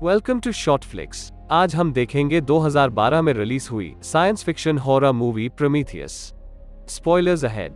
Welcome to short flix. आज हम देखेंगे 2012 में रिलीज हुई science fiction horror movie Prometheus. Spoilers ahead.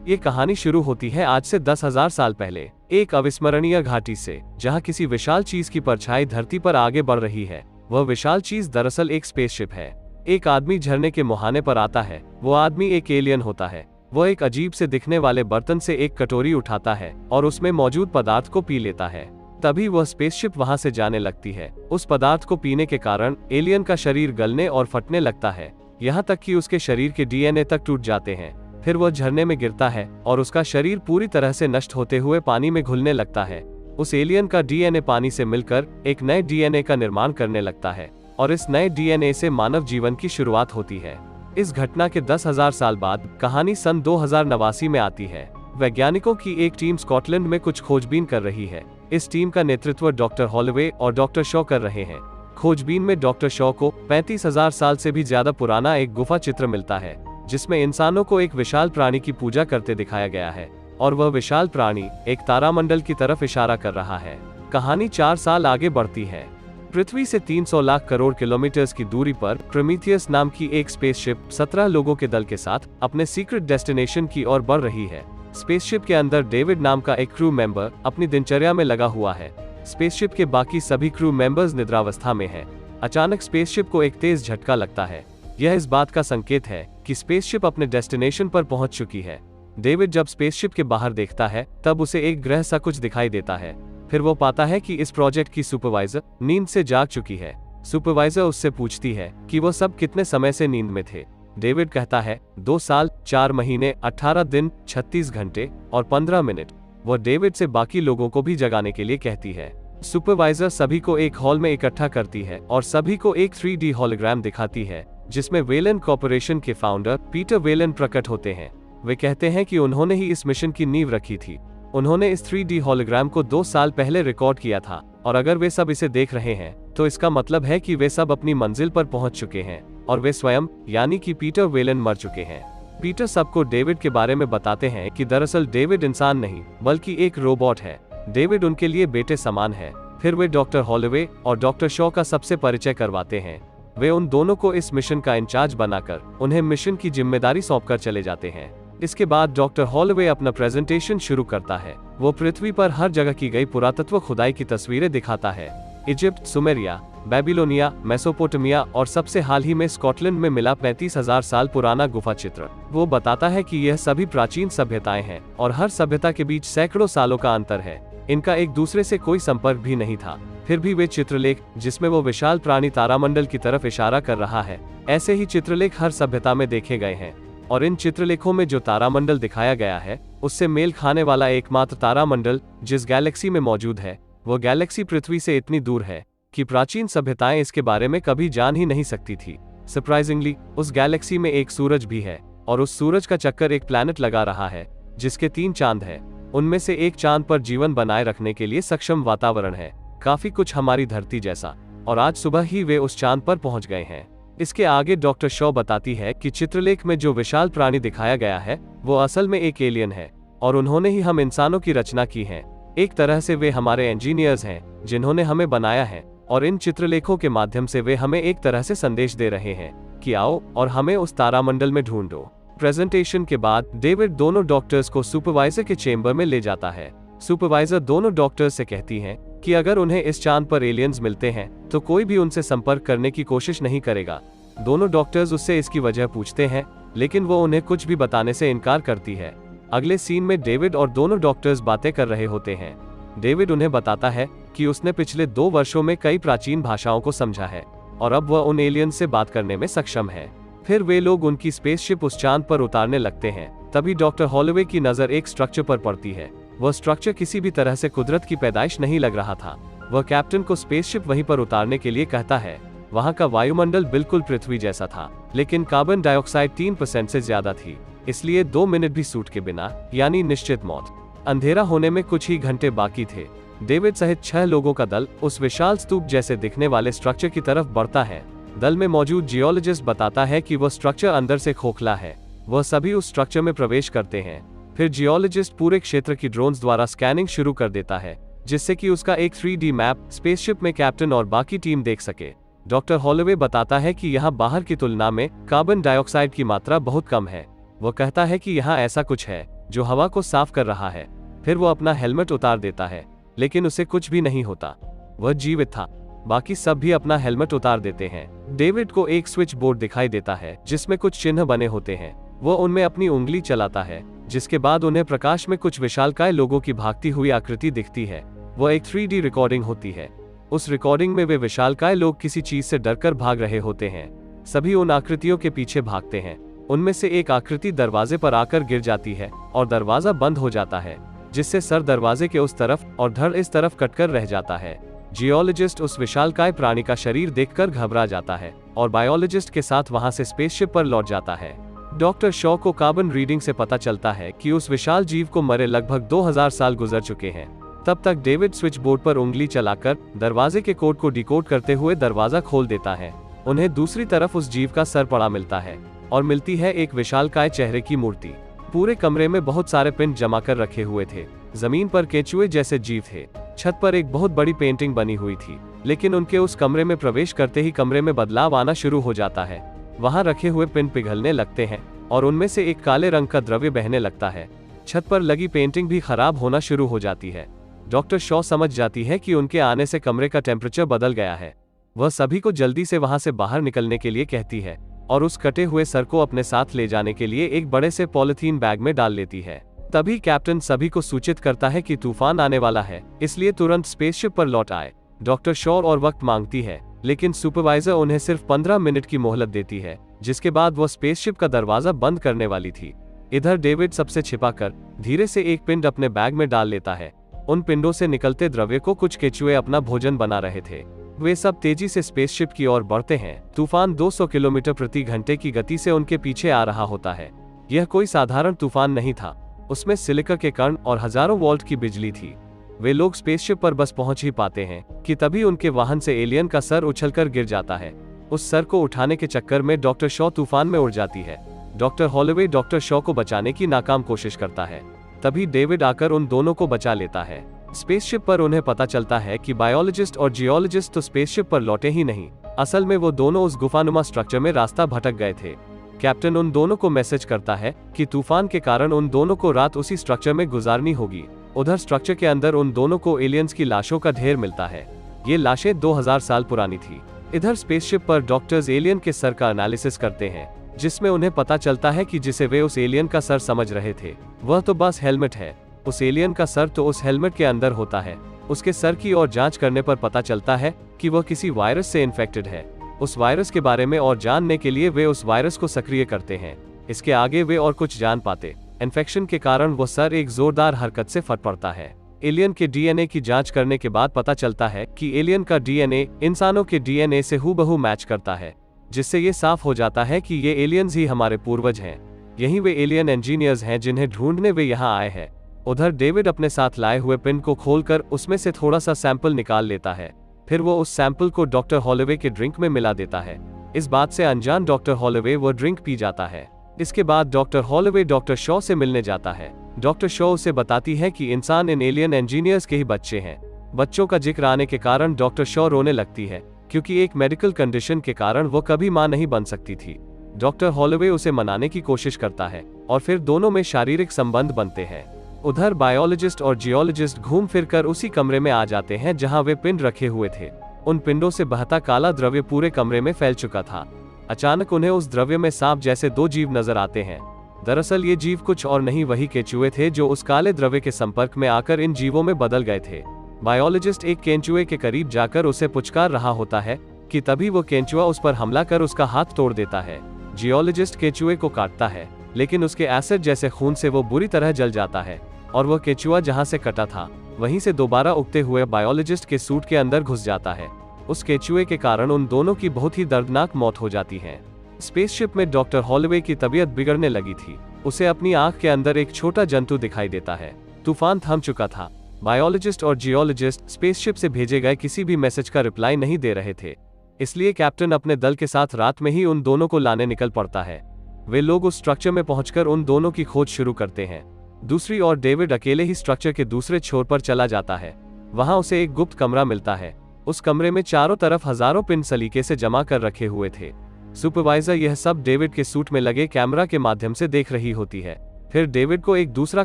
ये कहानी शुरू होती है आज से 10,000 साल पहले, एक अविस्मरणीय घाटी से, जहां किसी विशाल चीज की परछाई धरती पर आगे बढ़ रही है। वह विशाल चीज दरअसल एक स्पेसशिप है। एक आदमी झरने के मुहाने पर आता है। वो आदमी एक एलियन होता है। वह एक अजीब से दिखने वाले बर्तन से एक कटोरी उठाता है और उसमें मौजूद पदार्थ को पी लेता है। तभी वह स्पेसशिप वहां से जाने लगती है। उस पदार्थ को पीने के कारण एलियन का शरीर गलने और फटने लगता है, यहाँ तक कि उसके शरीर के डीएनए तक टूट जाते हैं। फिर वह झरने में गिरता है और उसका शरीर पूरी तरह से नष्ट होते हुए पानी में घुलने लगता है। उस एलियन का डीएनए पानी से मिलकर एक नए डीएनए का निर्माण करने लगता है और इस नए डीएनए से मानव जीवन की शुरुआत होती है। इस घटना के 10,000 साल बाद कहानी सन 2089 में आती है। वैज्ञानिकों की एक टीम स्कॉटलैंड में कुछ खोजबीन कर रही है। इस टीम का नेतृत्व डॉक्टर हॉलवे और डॉक्टर शॉ कर रहे हैं। खोजबीन में डॉक्टर शॉ को 35,000 साल से भी ज्यादा पुराना एक गुफा चित्र मिलता है, जिसमें इंसानों को एक विशाल प्राणी की पूजा करते दिखाया गया है और वह विशाल प्राणी एक तारामंडल की तरफ इशारा कर रहा है। कहानी 4 साल आगे बढ़ती है। पृथ्वी से 300 लाख करोड़ किलोमीटर की दूरी पर प्रोमीथियस नाम की एक स्पेसशिप 17 लोगों के दल के साथ अपने सीक्रेट डेस्टिनेशन की ओर बढ़ रही है। स्पेसशिप के अंदर डेविड नाम का एक क्रू मेंबर अपनी दिनचर्या में लगा हुआ है। स्पेसशिप के बाकी सभी क्रू मेंबर्स निद्रावस्था में हैं। अचानक स्पेसशिप को एक तेज झटका लगता है। यह इस बात का संकेत है कि स्पेसशिप अपने डेस्टिनेशन पर पहुंच चुकी है। डेविड जब स्पेसशिप के बाहर देखता है तब उसे एक ग्रह सा कुछ दिखाई देता है। फिर वो पाता है कि इस प्रोजेक्ट की सुपरवाइजर नींद से जाग चुकी है। सुपरवाइजर उससे पूछती है कि वो सब कितने समय से नींद में थे। डेविड कहता है 2 साल 4 महीने 18 दिन 36 घंटे और 15 मिनट। वह डेविड से बाकी लोगों को भी जगाने के लिए कहती है। सुपरवाइजर सभी को एक हॉल में इकट्ठा करती है और सभी को एक 3D हॉलोग्राम दिखाती है, जिसमें वेलेंट कॉर्पोरेशन के फाउंडर पीटर वेलेंट प्रकट होते हैं। वे कहते हैं कि उन्होंने ही इस मिशन की नींव रखी थी। उन्होंने इस 3D हॉलोग्राम को 2 साल पहले रिकॉर्ड किया था और अगर वे सब इसे देख रहे हैं तो इसका मतलब है कि वे सब अपनी मंजिल पर पहुंच चुके हैं और वे स्वयं यानी कि पीटर वेलेंट मर चुके हैं। पीटर सबको डेविड के बारे में बताते हैं कि दरअसल डेविड इंसान नहीं बल्कि एक रोबोट है। डेविड उनके लिए बेटे समान है। फिर वे डॉक्टर हॉलवे और डॉक्टर शॉ का सबसे परिचय करवाते हैं। वे उन दोनों को इस मिशन का इंचार्ज बनाकर उन्हें मिशन की जिम्मेदारी सौंपकर चले जाते हैं। इसके बाद डॉक्टर हॉलवे अपना प्रेजेंटेशन शुरू करता है। वो पृथ्वी पर हर जगह की गई पुरातत्व खुदाई की तस्वीरें दिखाता है। इजिप्ट, सुमेरिया, बेबीलोनिया, मेसोपोटामिया और सबसे हाल ही में स्कॉटलैंड में मिला 35,000 साल पुराना गुफा चित्र। वो बताता है कि यह सभी प्राचीन सभ्यताएं हैं और हर सभ्यता के बीच सैकड़ों सालों का अंतर है। इनका एक दूसरे से कोई संपर्क भी नहीं था। फिर भी वे चित्रलेख, जिसमें वो विशाल प्राणी तारामंडल की तरफ इशारा कर रहा है, ऐसे ही चित्रलेख हर सभ्यता में देखे गए हैं और इन चित्रलेखों में जो तारामंडल दिखाया गया है उससे मेल खाने वाला एकमात्र तारामंडल जिस गैलेक्सी में मौजूद है, वो गैलेक्सी पृथ्वी से इतनी दूर है कि प्राचीन सभ्यताएं इसके बारे में कभी जान ही नहीं सकती थी। सरप्राइजिंगली उस गैलेक्सी में एक सूरज भी है और उस सूरज का चक्कर एक प्लैनेट लगा रहा है जिसके 3 चांद हैं। उनमें से एक चांद पर जीवन बनाए रखने के लिए सक्षम वातावरण है, काफी कुछ हमारी धरती जैसा, और आज सुबह ही वे उस चांद पर पहुंच गए हैं। इसके आगे डॉक्टर शॉ बताती है कि चित्रलेख में जो विशाल प्राणी दिखाया गया है वो असल में एक एलियन है और उन्होंने ही हम इंसानों की रचना की है। एक तरह से वे हमारे इंजीनियर्स हैं जिन्होंने हमें बनाया है और इन चित्रलेखों के माध्यम से वे हमें एक तरह से संदेश दे रहे हैं कि आओ और हमें उस तारामंडल में ढूंढो। प्रेजेंटेशन के बाद डेविड दोनों डॉक्टर्स को सुपरवाइजर के चेंबर में ले जाता है। सुपरवाइजर दोनों डॉक्टर्स से कहती है कि अगर उन्हें इस चांद पर एलियंस मिलते हैं तो कोई भी उनसे संपर्क करने की कोशिश नहीं करेगा। दोनों डॉक्टर्स उससे इसकी वजह पूछते हैं, लेकिन वो उन्हें कुछ भी बताने से इनकार करती है। अगले सीन में डेविड और दोनों डॉक्टर्स बातें कर रहे होते हैं। डेविड उन्हें बताता है कि उसने पिछले 2 वर्षों में कई प्राचीन भाषाओं को समझा है और अब वह उन एलियंस से बात करने में सक्षम है। फिर वे लोग उनकी स्पेसशिप उस चांद पर उतारने लगते हैं। तभी डॉक्टर हॉलवे की नजर एक स्ट्रक्चर पर पड़ती है। वह स्ट्रक्चर किसी भी तरह से कुदरत की पैदाइश नहीं लग रहा था। वह कैप्टन को स्पेसशिप वहीं पर उतारने के लिए कहता है। वहां का वायुमंडल बिल्कुल पृथ्वी जैसा था, लेकिन कार्बन डाइऑक्साइड 3% से ज्यादा थी, इसलिए 2 मिनट भी सूट के बिना, यानी निश्चित मौत। अंधेरा होने में कुछ ही घंटे बाकी थे। डेविड सहित 6 लोगों का दल उस विशाल स्तूप जैसे दिखने वाले स्ट्रक्चर की तरफ बढ़ता है। दल में मौजूद जियोलॉजिस्ट बताता है कि वह स्ट्रक्चर अंदर से खोखला है। वह सभी उस स्ट्रक्चर में प्रवेश करते हैं। फिर जियोलॉजिस्ट पूरे क्षेत्र की ड्रोन्स द्वारा स्कैनिंग शुरू कर देता है। जिससे कि उसका एक 3D मैप स्पेसशिप में कैप्टन और बाकी टीम देख सके। डॉक्टर हॉलोवे बताता है कि यहाँ बाहर की तुलना में कार्बन डाइऑक्साइड की मात्रा बहुत कम है। वो कहता है कि यहाँ ऐसा कुछ है जो हवा को साफ कर रहा है। फिर वो अपना हेलमेट उतार देता है, लेकिन उसे कुछ भी नहीं होता। वह जीवित था। बाकी सब भी अपना हेलमेट उतार देते हैं। डेविड को एक स्विच बोर्ड दिखाई देता है जिसमें कुछ चिन्ह बने होते हैं। वो उनमें अपनी उंगली चलाता है, जिसके बाद उन्हें प्रकाश में कुछ विशालकाय लोगों की भागती हुई आकृति दिखती है। वह एक 3D रिकॉर्डिंग होती है। उस रिकॉर्डिंग में वे विशालकाय लोग किसी चीज से डरकर भाग रहे होते हैं। सभी उन आकृतियों के पीछे भागते हैं। उनमें से एक आकृति दरवाजे पर आकर गिर जाती है और दरवाजा बंद हो जाता है, जिससे सर दरवाजे के उस तरफ और धड़ इस तरफ कटकर रह जाता है। जियोलॉजिस्ट उस विशालकाय प्राणी का शरीर देखकर घबरा जाता है और बायोलॉजिस्ट के साथ वहां से स्पेसशिप पर लौट जाता है। डॉक्टर शॉ को कार्बन रीडिंग से पता चलता है कि उस विशाल जीव को मरे लगभग 2000 साल गुजर चुके हैं। तब तक डेविड स्विच बोर्ड पर उंगली चलाकर दरवाजे के कोड को डिकोड करते हुए दरवाजा खोल देता है। उन्हें दूसरी तरफ उस जीव का सर पड़ा मिलता है और मिलती है एक विशालकाय चेहरे की मूर्ति। पूरे कमरे में बहुत सारे पिंड जमा कर रखे हुए थे। जमीन पर केंचुए जैसे जीव थे। छत पर एक बहुत बड़ी पेंटिंग बनी हुई थी, लेकिन उनके उस कमरे में प्रवेश करते ही कमरे में बदलाव आना शुरू हो जाता है। वहां रखे हुए पिंड पिघलने लगते हैं और उनमें से एक काले रंग का द्रव्य बहने लगता है। छत पर लगी पेंटिंग भी खराब होना शुरू हो जाती है। डॉक्टर शॉ समझ जाती है कि उनके आने से कमरे का टेम्परेचर बदल गया है। वह सभी को जल्दी से वहां से बाहर निकलने के लिए कहती है और उस कटे हुए सर को अपने साथ ले जाने के लिए एक बड़े से पॉलिथीन बैग में डाल लेती है। तभी कैप्टन सभी को सूचित करता है कि तूफान आने वाला है, इसलिए तुरंत स्पेसशिप पर लौट आए। डॉक्टर शॉ और वक्त मांगती है, लेकिन सुपरवाइजर उन्हें सिर्फ 15 मिनट की मोहलत देती है, जिसके बाद वो स्पेसशिप का दरवाजा बंद करने वाली थी। इधर डेविड सबसे छिपाकर धीरे से एक पिंड अपने बैग में डाल लेता है। उन पिंडों से निकलते द्रव्य को कुछ केचुए अपना भोजन बना रहे थे। वे सब तेजी से स्पेसशिप की ओर बढ़ते हैं। तूफान 200 किलोमीटर प्रति घंटे की गति से उनके पीछे आ रहा होता है। यह कोई साधारण तूफान नहीं था। उसमें सिलिका के कण और हजारों वोल्ट की बिजली थी। वे लोग स्पेसशिप पर बस पहुंच ही पाते हैं कि तभी उनके वाहन से एलियन का सर उछलकर गिर जाता है। उस सर को उठाने के चक्कर में डॉक्टर शॉ तूफान में उड़ जाती है। डॉक्टर हॉलोवे डॉक्टर शॉ को बचाने की नाकाम कोशिश करता है। तभी डेविड आकर उन दोनों को बचा लेता है। स्पेसशिप पर उन्हें पता चलता है कि बायोलॉजिस्ट और जियोलॉजिस्ट तो स्पेसशिप पर लौटे ही नहीं, असल में वो दोनों उस गुफानुमा स्ट्रक्चर में रास्ता भटक गए थे। कैप्टन उन दोनों को मैसेज करता है कि तूफान के कारण उन दोनों को रात उसी स्ट्रक्चर में गुजारनी होगी। उधर स्ट्रक्चर के अंदर उन दोनों को एलियंस की लाशों का ढेर मिलता है। ये लाशें 2000 साल पुरानी थी। इधर स्पेसशिप पर डॉक्टर्स एलियन के सर का एनालिसिस करते हैं, जिसमें उन्हें पता चलता है कि जिसे वे उस एलियन का सर समझ रहे थे वह तो बस हेलमेट है। उस एलियन का सर तो उस हेलमेट के अंदर होता है। उसके सर की और जांच करने पर पता चलता है कि वह किसी वायरस से इन्फेक्टेड है। उस वायरस के बारे में और जानने के लिए वे उस वायरस को सक्रिय करते हैं। इसके आगे वे और कुछ जान पाते। इन्फेक्शन के कारण वो सर एक जोरदार हरकत से फट पड़ता है। एलियन के डीएनए की जांच करने के बाद पता चलता है कि एलियन का डीएनए इंसानों के डीएनए से हूबहू मैच करता है, जिससे ये साफ हो जाता है कि ये एलियंस ही हमारे पूर्वज हैं। यही वे एलियन इंजीनियर्स हैं जिन्हें ढूंढने वे यहाँ आए हैं। उधर डेविड अपने साथ लाए हुए पिन को खोलकर उसमें से थोड़ा सा सैंपल निकाल लेता है। फिर वो उस सैंपल को डॉक्टर हॉलोवे के ड्रिंक में मिला देता है। इस बात से अनजान डॉक्टर हॉलोवे वो ड्रिंक पी जाता है। इसके बाद डॉक्टर हॉलोवे डॉक्टर शॉ से मिलने जाता है। डॉक्टर शॉ उसे बताती है कि इंसान इन एलियन इंजीनियर्स के ही बच्चे हैं। बच्चों का जिक्र आने के कारण डॉक्टर शॉ रोने लगती है, क्योंकि एक मेडिकल कंडीशन के कारण वो कभी मां नहीं बन सकती थी। डॉक्टर हॉलोवे उसे मनाने की कोशिश करता है और फिर दोनों में शारीरिक संबंध बनते हैं। उधर बायोलॉजिस्ट और जियोलॉजिस्ट घूम फिरकर उसी कमरे में आ जाते हैं जहां वे पिंड रखे हुए थे। उन पिंडों से बहता काला द्रव्य पूरे कमरे में फैल चुका था। अचानक उन्हें उस द्रव्य में सांप जैसे दो जीव नजर आते हैं। दरअसल ये जीव कुछ और नहीं वही केंचुए थे जो उस काले द्रव्य के संपर्क में आकर इन जीवों में बदल गए थे। बायोलॉजिस्ट एक केंचुए के करीब जाकर उसे पुचकार रहा होता है कि तभी वो केंचुआ उस पर हमला कर उसका हाथ तोड़ देता है। जियोलॉजिस्ट केंचुए को काटता है, लेकिन उसके एसिड जैसे खून से वो बुरी तरह जल जाता है और वह केंचुआ जहां से कटा था वहीं से दोबारा उगते हुए बायोलॉजिस्ट के सूट के अंदर घुस जाता है। उस केंचुए के कारण उन दोनों की बहुत ही दर्दनाक मौत हो जाती है। स्पेसशिप में डॉक्टर हॉलोवे की तबीयत बिगड़ने लगी थी। उसे अपनी आंख के अंदर एक छोटा जंतु दिखाई देता है। तूफान थम चुका था। बायोलॉजिस्ट और जियोलॉजिस्ट स्पेसशिप से भेजे गए किसी भी मैसेज का रिप्लाई नहीं दे रहे थे, इसलिए कैप्टन अपने दल के साथ रात में ही उन दोनों को लाने निकल पड़ता है। वे लोग उस स्ट्रक्चर में पहुंचकर उन दोनों की खोज शुरू करते हैं। दूसरी ओर डेविड अकेले ही स्ट्रक्चर के दूसरे छोर पर चला जाता है। वहां उसे एक गुप्त कमरा मिलता है। उस कमरे में चारों तरफ हजारों पिन सलीके से जमा कर रखे हुए थे। सुपरवाइजर यह सब डेविड के सूट में लगे कैमरा के माध्यम से देख रही होती है। फिर डेविड को एक दूसरा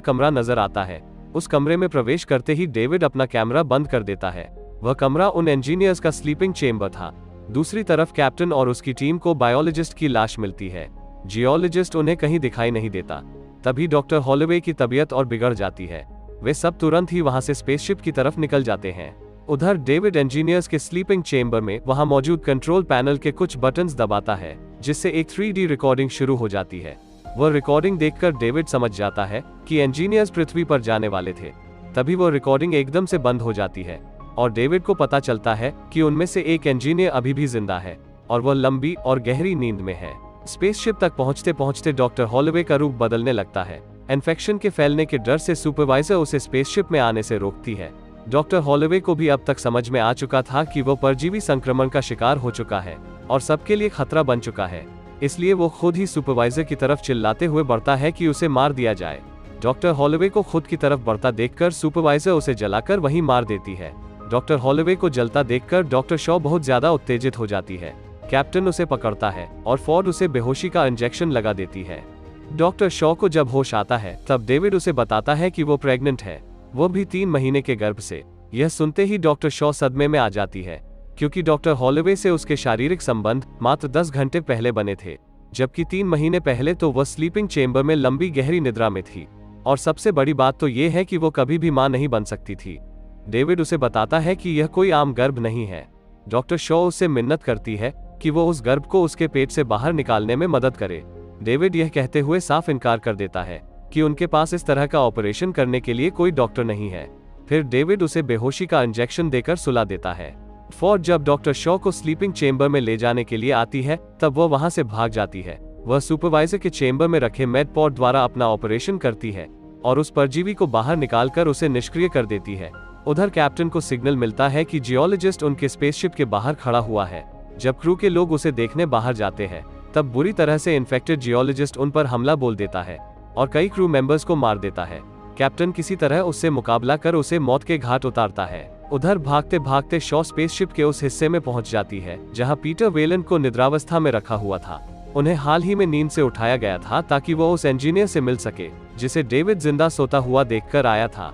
कमरा नजर आता है। उस कमरे में प्रवेश करते ही डेविड अपना कैमरा बंद कर देता है। वह कमरा उन इंजीनियर्स का स्लीपिंग चेंबर था। दूसरी तरफ कैप्टन और उसकी टीम को बायोलॉजिस्ट की लाश मिलती है। जियोलॉजिस्ट उन्हें कहीं दिखाई नहीं देता। तभी डॉक्टर हॉलोवे की तबीयत और बिगड़ जाती है। वे सब तुरंत ही वहां से स्पेसशिप की तरफ निकल जाते हैं। उधर डेविड इंजीनियर्स के स्लीपिंग चेंबर में वहां मौजूद कंट्रोल पैनल के कुछ बटन्स दबाता है, जिससे एक 3D रिकॉर्डिंग शुरू हो जाती है। वह रिकॉर्डिंग देखकर डेविड समझ जाता है कि इंजीनियर्स पृथ्वी पर जाने वाले थे। तभी वह रिकॉर्डिंग एकदम से बंद हो जाती है और डेविड को पता चलता है कि उनमें से एक इंजीनियर अभी भी जिंदा है और वह लंबी और गहरी नींद में है। स्पेसशिप तक पहुंचते पहुंचते डॉक्टर हॉलोवे का रूप बदलने लगता है। इन्फेक्शन के फैलने के डर से सुपरवाइजर उसे स्पेसशिप में आने से रोकती है। डॉक्टर हॉलोवे को भी अब तक समझ में आ चुका था कि वो परजीवी संक्रमण का शिकार हो चुका है और सबके लिए खतरा बन चुका है। इसलिए वो खुद ही सुपरवाइजर की तरफ चिल्लाते हुए बढ़ता है कि उसे मार दिया जाए। डॉक्टर हॉलोवे को खुद की तरफ बढ़ता देखकर सुपरवाइजर उसे जलाकर वहीं मार देती है। डॉक्टर हॉलोवे को जलता देखकर डॉक्टर शॉ बहुत ज्यादा उत्तेजित हो जाती है। कैप्टन उसे पकड़ता है और फॉर्ड उसे बेहोशी का इंजेक्शन लगा देती है। डॉक्टर शॉ को जब होश आता है तब डेविड उसे बताता है कि वो प्रेग्नेंट है, वो भी 3 महीने के गर्भ से। यह सुनते ही डॉक्टर शॉ सदमे में आ जाती है, क्योंकि डॉक्टर हॉलोवे से उसके शारीरिक संबंध मात्र 10 घंटे पहले बने थे, जबकि 3 महीने पहले तो वह स्लीपिंग चेंबर में लंबी गहरी निद्रा में थी। और सबसे बड़ी बात तो ये है कि वो कभी भी मां नहीं बन सकती थी। डेविड उसे बताता है कि यह कोई आम गर्भ नहीं है। डॉक्टर शॉ उससे मिन्नत करती है कि वो उस गर्भ को उसके पेट से बाहर निकालने में मदद करे। डेविड यह कहते हुए साफ इनकार कर देता है कि उनके पास इस तरह का ऑपरेशन करने के लिए कोई डॉक्टर नहीं है। फिर डेविड उसे बेहोशी का इंजेक्शन देकर सुला देता है। फॉर्ड जब डॉक्टर शॉ को स्लीपिंग चेंबर में ले जाने के लिए आती है तब वह वहां से भाग जाती है। वह सुपरवाइजर के चेंबर में रखे मेडपॉड द्वारा अपना ऑपरेशन करती है और उस परजीवी को बाहर निकालकर उसे निष्क्रिय कर देती है। उधर कैप्टन को सिग्नल मिलता है कि जियोलॉजिस्ट उनके स्पेसशिप के बाहर खड़ा हुआ है। जब क्रू के लोग उसे देखने बाहर जाते हैं तब बुरी तरह से इन्फेक्टेड जियोलॉजिस्ट उन पर हमला बोल देता है और कई क्रू मेंबर्स को मार देता है। कैप्टन किसी तरह उससे मुकाबला कर उसे मौत के घाट उतारता है। उधर भागते भागते शॉ स्पेसशिप के उस हिस्से में पहुंच जाती है जहां पीटर वेलेंट को निद्रावस्था में रखा हुआ था। उन्हें हाल ही में नींद से उठाया गया था ताकि वो उस इंजीनियर से मिल सके जिसे डेविड जिंदा सोता हुआ देखकर आया था।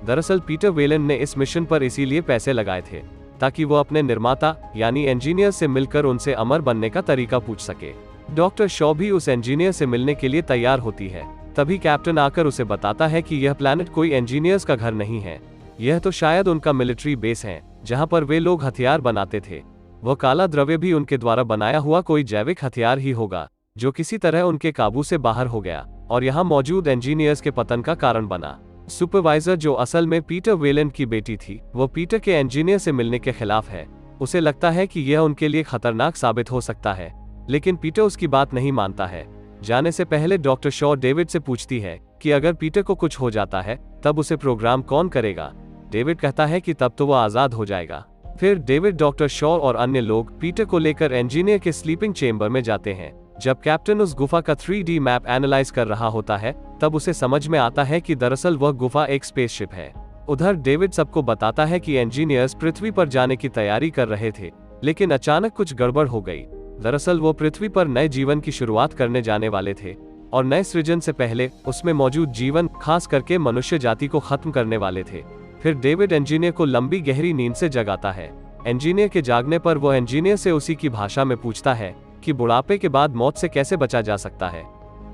दरअसल पीटर वेलेंट ने इस मिशन पर इसीलिए पैसे लगाए थे ताकि वो अपने निर्माता यानी इंजीनियर से मिलकर उनसे अमर बनने का तरीका पूछ सके। डॉक्टर शॉ भी उस इंजीनियर से मिलने के लिए तैयार होती है। तभी कैप्टन आकर उसे बताता है कि यह प्लैनेट कोई इंजीनियर्स का घर नहीं है, यह तो शायद उनका मिलिट्री बेस है जहां पर वे लोग हथियार बनाते थे। वह काला द्रव्य भी उनके द्वारा बनाया हुआ कोई जैविक हथियार ही होगा जो किसी तरह उनके काबू से बाहर हो गया और यहाँ मौजूद इंजीनियर्स के पतन का कारण बना। सुपरवाइजर जो असल में पीटर वेलेंट की बेटी थी, वो पीटर के इंजीनियर से मिलने के खिलाफ है। उसे लगता है कि यह उनके लिए खतरनाक साबित हो सकता है, लेकिन पीटर उसकी बात नहीं मानता है। जाने से पहले डॉक्टर शॉ डेविड से पूछती है कि अगर पीटर को कुछ हो जाता है तब उसे प्रोग्राम कौन करेगा। डेविड कहता है कि तब तो वो आजाद हो जाएगा। फिर डेविड, डॉक्टर शॉ और अन्य लोग पीटर को लेकर इंजीनियर के स्लीपिंग चेंबर में जाते हैं। जब कैप्टन उस गुफा का 3D मैप एनालाइज कर रहा होता है तब उसे समझ में आता है कि दरअसल वह गुफा एक स्पेसशिप है। उधर डेविड सबको बताता है कि इंजीनियर्स पृथ्वी पर जाने की तैयारी कर रहे थे, लेकिन अचानक कुछ गड़बड़ हो गई। दरअसल वो पृथ्वी पर नए जीवन की शुरुआत करने जाने वाले थे और नए सृजन से पहले उसमें मौजूद जीवन, खास करके मनुष्य जाति को खत्म करने वाले थे। फिर डेविड इंजीनियर को लंबी गहरी नींद से जगाता है। इंजीनियर के जागने पर वो इंजीनियर से उसी की भाषा में पूछता है कि बुढ़ापे के बाद मौत से कैसे बचा जा सकता है।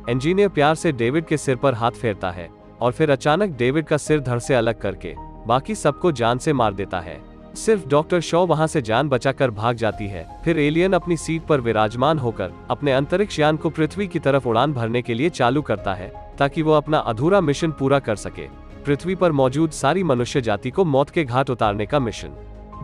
इंजीनियर प्यार से डेविड के सिर पर हाथ फेरता है और फिर अचानक डेविड का सिर धड़ से अलग करके बाकी सबको जान से मार देता है। सिर्फ डॉक्टर शॉ वहां से जान बचाकर भाग जाती है। फिर एलियन अपनी सीट पर विराजमान होकर अपने अंतरिक्ष यान को पृथ्वी की तरफ उड़ान भरने के लिए चालू करता है ताकि वो अपना अधूरा मिशन पूरा कर सके, पृथ्वी पर मौजूद सारी मनुष्य जाति को मौत के घाट उतारने का मिशन।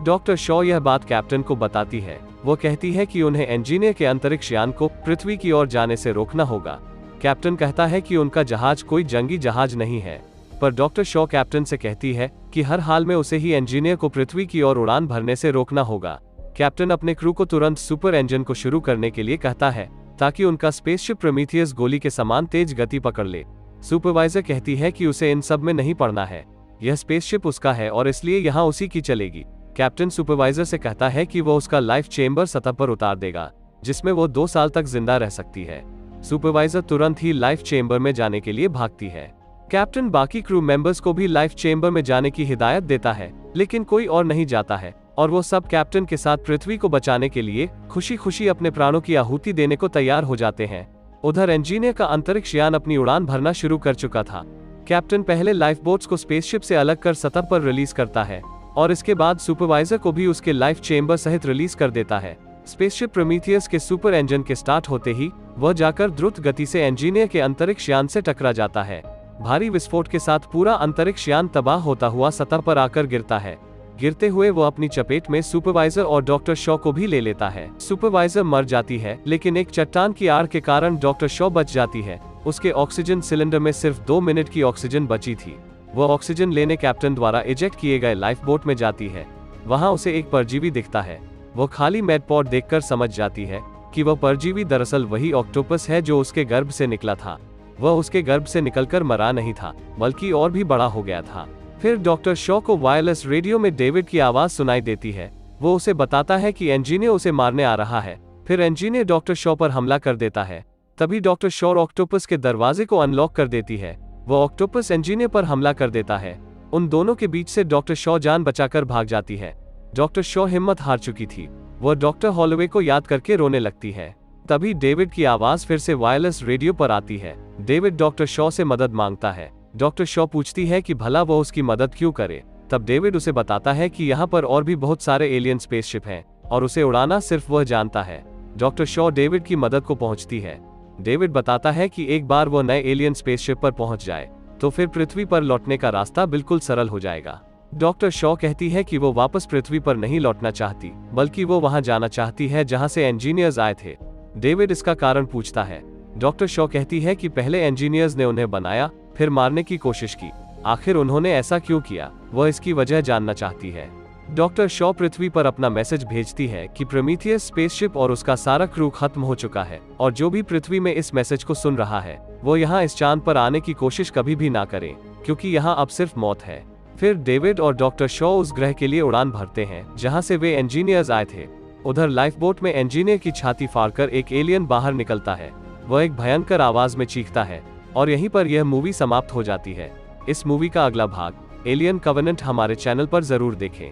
डॉक्टर शॉ यह बात कैप्टन को बताती है। वो कहती है कि उन्हें इंजीनियर के अंतरिक्ष यान को पृथ्वी की ओर जाने से रोकना होगा। कैप्टन कहता है कि उनका जहाज कोई जंगी जहाज नहीं है, पर डॉक्टर शॉ कैप्टन से कहती है कि हर हाल में उसे ही इंजीनियर को पृथ्वी की ओर उड़ान भरने से रोकना होगा। कैप्टन अपने क्रू को तुरंत सुपर इंजन को शुरू करने के लिए कहता है ताकि उनका स्पेसशिप प्रोमीथियस गोली के समान तेज गति पकड़ ले। सुपरवाइजर कहती है कि उसे इन सब में नहीं पड़ना है, यह स्पेसशिप उसका है और इसलिए यहाँ उसी की चलेगी। कैप्टन सुपरवाइजर से कहता है कि वो उसका लाइफ चेम्बर सतह पर उतार देगा, जिसमें वो 2 साल तक जिंदा रह सकती है। सुपरवाइजर तुरंत ही लाइफ चेम्बर में जाने के लिए भागती है। कैप्टन बाकी क्रू मेंबर्स को भी लाइफ चेम्बर में जाने की हिदायत देता है, लेकिन कोई और नहीं जाता है और वो सब कैप्टन के साथ पृथ्वी को बचाने के लिए खुशी खुशी अपने प्राणों की आहुति देने को तैयार हो जाते हैं। उधर इंजीनियर का अंतरिक्ष यान अपनी उड़ान भरना शुरू कर चुका था। कैप्टन पहले लाइफ बोट्स को स्पेसशिप से अलग कर सतह पर रिलीज करता है और इसके बाद सुपरवाइजर को भी उसके लाइफ चेम्बर सहित रिलीज कर देता है। स्पेसशिप प्रोमीथियस के सुपर इंजन के स्टार्ट होते ही वह जाकर द्रुत गति से इंजीनियर के अंतरिक्ष यान से टकरा जाता है। भारी विस्फोट के साथ पूरा अंतरिक्ष यान तबाह होता हुआ सतह पर आकर गिरता है। गिरते हुए वो अपनी चपेट में सुपरवाइजर और डॉक्टर शॉ को भी ले लेता है। सुपरवाइजर मर जाती है, लेकिन एक चट्टान की आड़ के कारण डॉक्टर शॉ बच जाती है। उसके ऑक्सीजन सिलेंडर में सिर्फ 2 मिनट की ऑक्सीजन बची थी। वो ऑक्सीजन लेने कैप्टन द्वारा इजेक्ट किए गए लाइफ बोट में जाती है। वहाँ उसे एक परजीवी दिखता है। वो खाली मेडपॉड देखकर समझ जाती है कि वह परजीवी दरअसल वही ऑक्टोपस है जो उसके गर्भ से निकला था। वह उसके गर्भ से निकलकर मरा नहीं था, बल्कि और भी बड़ा हो गया था। फिर डॉक्टर शॉ को वायरलेस रेडियो में डेविड की आवाज सुनाई देती है। वो उसे बताता है कि इंजीनियर उसे मारने आ रहा है। फिर इंजीनियर डॉक्टर शॉ पर हमला कर देता है। तभी डॉक्टर शॉ ऑक्टोपस के दरवाजे को अनलॉक कर देती है। वो ऑक्टोपस इंजीनियर पर हमला कर देता है। उन दोनों के बीच से डॉक्टर शॉ जान बचाकर भाग जाती है। डॉक्टर शॉ हिम्मत हार चुकी थी। वह डॉक्टर हॉलोवे को याद करके रोने लगती है। तभी डेविड की आवाज फिर से वायरलेस रेडियो पर आती है। डेविड डॉक्टर शॉ से मदद मांगता है। डॉक्टर शॉ पूछती है कि भला वो उसकी मदद क्यों करे। तब डेविड उसे बताता है कि यहाँ पर और भी बहुत सारे एलियन स्पेसशिप हैं और उसे उड़ाना सिर्फ वह जानता है। डॉक्टर शॉ डेविड की मदद को पहुंचती है। डेविड बताता है कि एक बार वो नए एलियन स्पेसशिप पर पहुंच जाए तो फिर पृथ्वी पर लौटने का रास्ता बिल्कुल सरल हो जाएगा। डॉक्टर शॉ कहती है कि वो वापस पृथ्वी पर नहीं लौटना चाहती, बल्कि वो वहां जाना चाहती है जहां से इंजीनियर्स आए थे। डेविड इसका कारण पूछता है। डॉक्टर शॉ कहती है कि पहले इंजीनियर्स ने उन्हें बनाया, फिर मारने की कोशिश की। आखिर उन्होंने ऐसा क्यों किया, वह इसकी वजह जानना चाहती है। डॉक्टर शॉ पृथ्वी पर अपना मैसेज भेजती है कि प्रोमीथियस स्पेसशिप और उसका सारा क्रू खत्म हो चुका है और जो भी पृथ्वी में इस मैसेज को सुन रहा है वो यहाँ इस चांद पर आने की कोशिश कभी भी ना करे, क्योंकि यहाँ अब सिर्फ मौत है। फिर डेविड और डॉक्टर शॉ उस ग्रह के लिए उड़ान भरते हैं जहाँ से वे इंजीनियर्स आए थे। उधर लाइफ बोट में इंजीनियर की छाती फाड़कर एक एलियन बाहर निकलता है। वह एक भयंकर आवाज में चीखता है और यहीं पर यह मूवी समाप्त हो जाती है। इस मूवी का अगला भाग एलियन कवेनेंट हमारे चैनल पर जरूर देखें।